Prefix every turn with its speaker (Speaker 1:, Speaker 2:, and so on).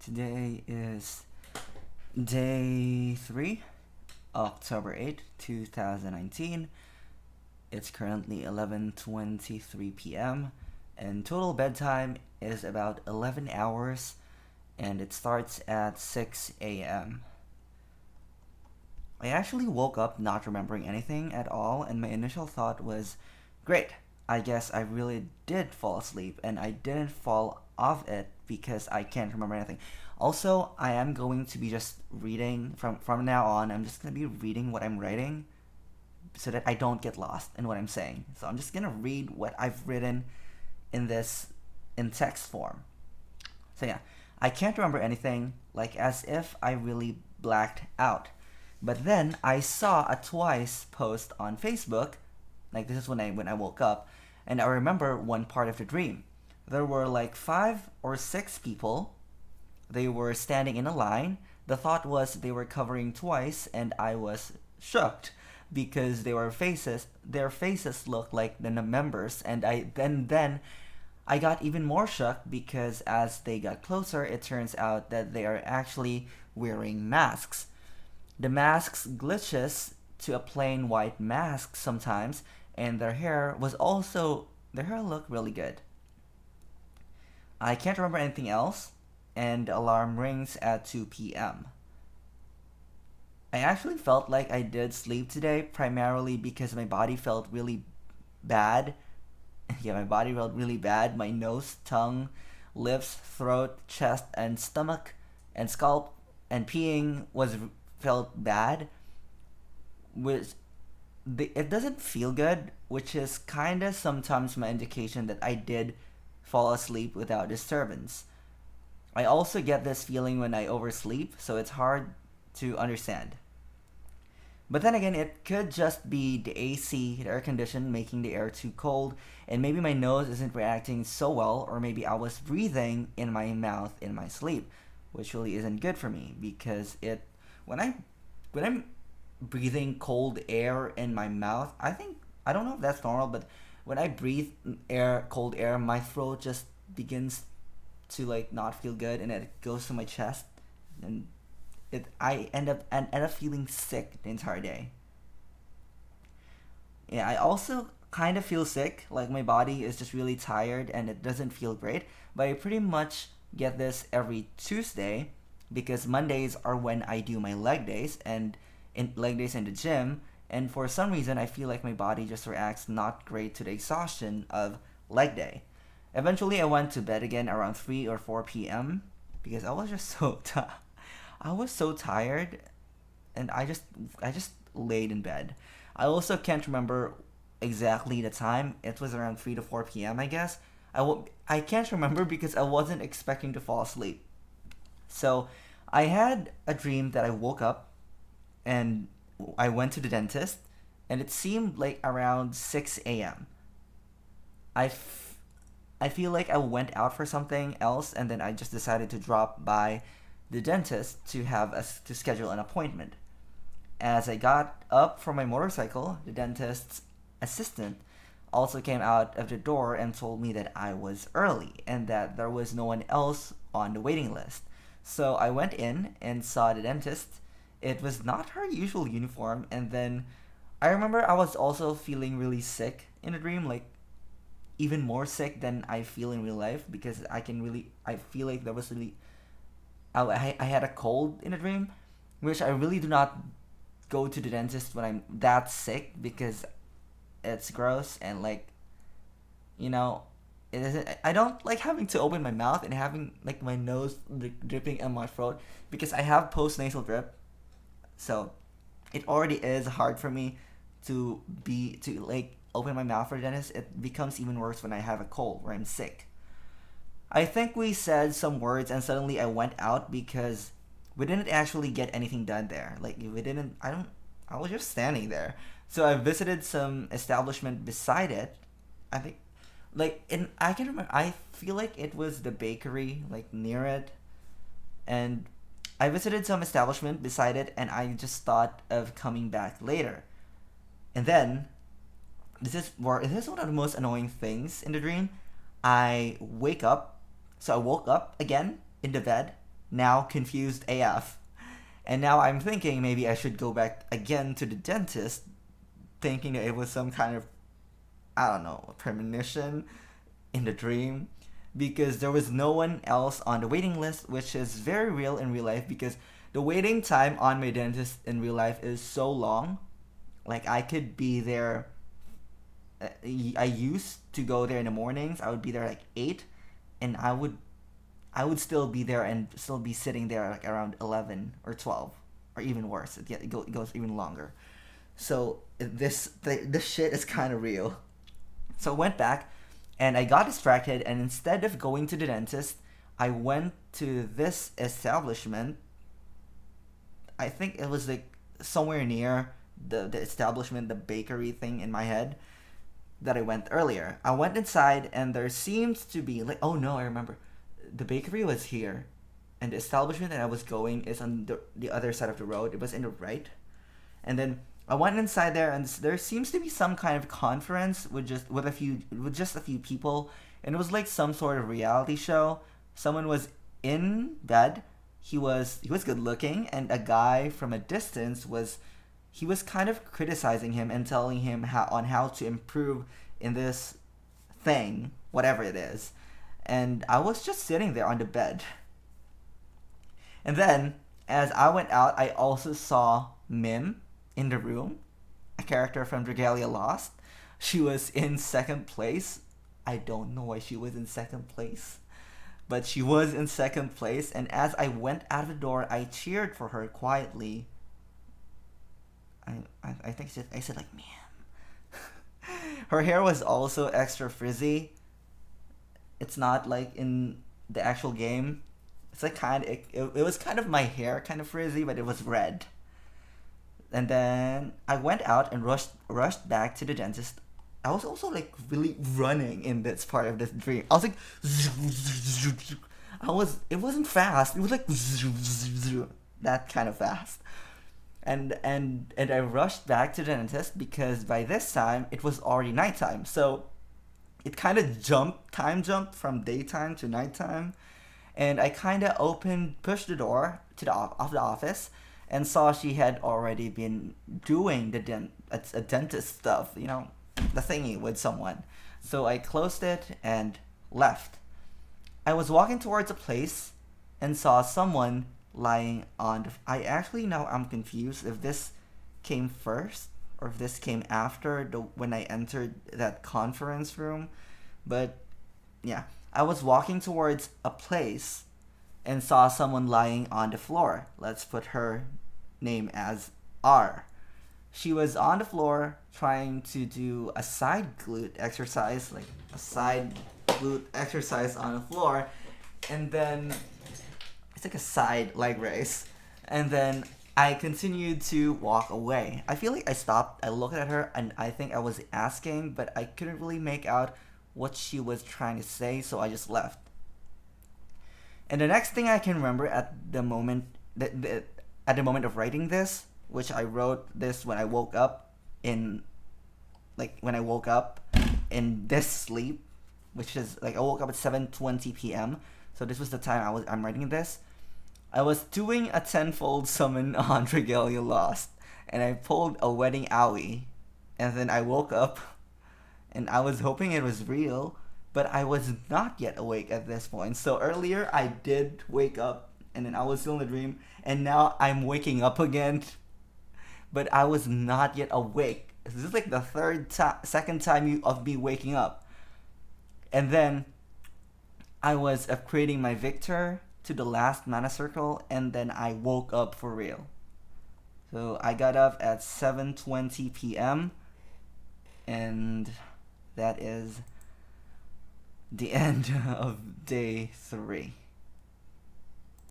Speaker 1: Today is day 3, October 8th, 2019. It's currently 11:23 p.m. and total bedtime is about 11 hours and it starts at 6 a.m. I actually woke up not remembering anything at all, and my initial thought was, great, I guess I really did fall asleep and I didn't fall off it because I can't remember anything. Also, I am going to be just reading from now on. I'm just going to be reading what I'm writing so that I don't get lost in what I'm saying. So I'm just going to read what I've written in this in text form. So yeah, I can't remember anything, like as if I really blacked out. But then I saw a twice post on Facebook, like this is when I woke up, and I remember one part of the dream. There were like 5 or 6 people. They were standing in a line. The thought was they were covering twice, and I was shocked because their faces looked like the members, and then I got even more shocked because as they got closer, it turns out that they are actually wearing masks. The masks glitches to a plain white mask sometimes, and their hair looked really good. I can't remember anything else, and the alarm rings at 2 p.m. I actually felt like I did sleep today primarily because my body felt really bad. Yeah, my body felt really bad. My nose, tongue, lips, throat, chest, and stomach, and scalp, and peeing was felt bad. Which it doesn't feel good, which is kinda sometimes my indication that I did fall asleep without disturbance. I also get this feeling when I oversleep, so it's hard to understand. But then again, it could just be the AC, the air condition, making the air too cold, and maybe my nose isn't reacting so well, or maybe I was breathing in my mouth in my sleep, which really isn't good for me because when I when I'm breathing cold air in my mouth, I don't know if that's normal, but when I breathe cold air, my throat just begins to like not feel good, and it goes to my chest, and I end up feeling sick the entire day. Yeah, I also kind of feel sick, like my body is just really tired and it doesn't feel great. But I pretty much get this every Tuesday because Mondays are when I do my leg days and in leg days in the gym. And for some reason, I feel like my body just reacts not great to the exhaustion of leg day. Eventually, I went to bed again around 3 or 4 p.m. because I was just I was so tired, and I just laid in bed. I also can't remember exactly the time. It was around 3 to 4 p.m. I guess. I can't remember because I wasn't expecting to fall asleep. So I had a dream that I woke up and I went to the dentist, and it seemed like around 6 a.m. I, f- I feel like I went out for something else, and then I just decided to drop by the dentist to schedule an appointment. As I got up from my motorcycle, the dentist's assistant also came out of the door and told me that I was early and that there was no one else on the waiting list. So I went in and saw the dentist. It was not her usual uniform, and then I remember I was also feeling really sick in a dream, like even more sick than I feel in real life because I feel like there was really I had a cold in a dream, which I really do not go to the dentist when I'm that sick because it's gross and like you know it isn't. I don't like having to open my mouth and having like my nose dripping in my throat because I have post nasal drip, so it already is hard for me to like open my mouth for the dentist. It becomes even worse when I have a cold or I'm sick. I think we said some words and suddenly I went out because we didn't actually get anything done there. Like we didn't I was just standing there. So I visited some establishment beside it. I think like in I can remember I feel like it was the bakery like near it, and I visited some establishment beside it and I just thought of coming back later. And then this is one of the most annoying things in the dream. I wake up, so I woke up again in the bed, now confused AF. And now I'm thinking maybe I should go back again to the dentist, thinking that it was some kind of, I don't know, premonition in the dream, because there was no one else on the waiting list, which is very real in real life, because the waiting time on my dentist in real life is so long. Like, I could be there. I used to go there in the mornings. I would be there like 8, and I would still be there and still be sitting there like around 11 or 12, or even worse. It goes even longer. So this shit is kind of real. So I went back, and I got distracted, and instead of going to the dentist, I went to this establishment. I think it was like somewhere near the establishment, the bakery thing in my head that I went earlier. I went inside, and there seems to be like, oh no, I remember. The bakery was here, and the establishment that I was going is on the other side of the road. It was in the right. And then I went inside there, and there seems to be some kind of conference with just a few people, and it was like some sort of reality show. Someone was in bed. He was good looking, and a guy from a distance was kind of criticizing him and telling him how to improve in this thing, whatever it is. And I was just sitting there on the bed. And then, as I went out, I also saw Mim in the room, a character from Dragalia Lost. She was in second place. I don't know why she was in second place, but she was in second place. And as I went out of the door, I cheered for her quietly. I think I said like, "Man." Her hair was also extra frizzy. It's not like in the actual game. It's like it was kind of my hair, kind of frizzy, but it was red. And then I went out and rushed back to the dentist. I was also like really running in this part of this dream. I was like, it wasn't fast. It was like that kind of fast. And I rushed back to the dentist because by this time it was already nighttime. So it kind of time jumped from daytime to nighttime, and I kind of pushed the door to of the office, and saw she had already been doing a dentist stuff, the thingy with someone. So I closed it and left. I was walking towards a place and saw someone lying on I'm confused if this came first or if this came after when I entered that conference room. But yeah, I was walking towards a place and saw someone lying on the floor. Let's put her name as R. She was on the floor trying to do a side glute exercise, like a side glute exercise on the floor, and then it's like a side leg raise. And then I continued to walk away. I feel like I stopped, I looked at her, and I think I was asking, but I couldn't really make out what she was trying to say, so I just left. And the next thing I can remember at the moment of writing this, which I wrote this when I woke up in this sleep, which is like I woke up at 7:20 p.m. So this was the time I'm writing this. I was doing a tenfold summon on Dragalia Lost, and I pulled a wedding owie, and then I woke up, and I was hoping it was real, but I was not yet awake at this point. So earlier I did wake up, and then I was still in the dream, and now I'm waking up again, but I was not yet awake. This is like the second time of me waking up. And then I was upgrading my Victor to the last mana circle, and then I woke up for real. So I got up at 7:20 p.m. and that is the end of day 3.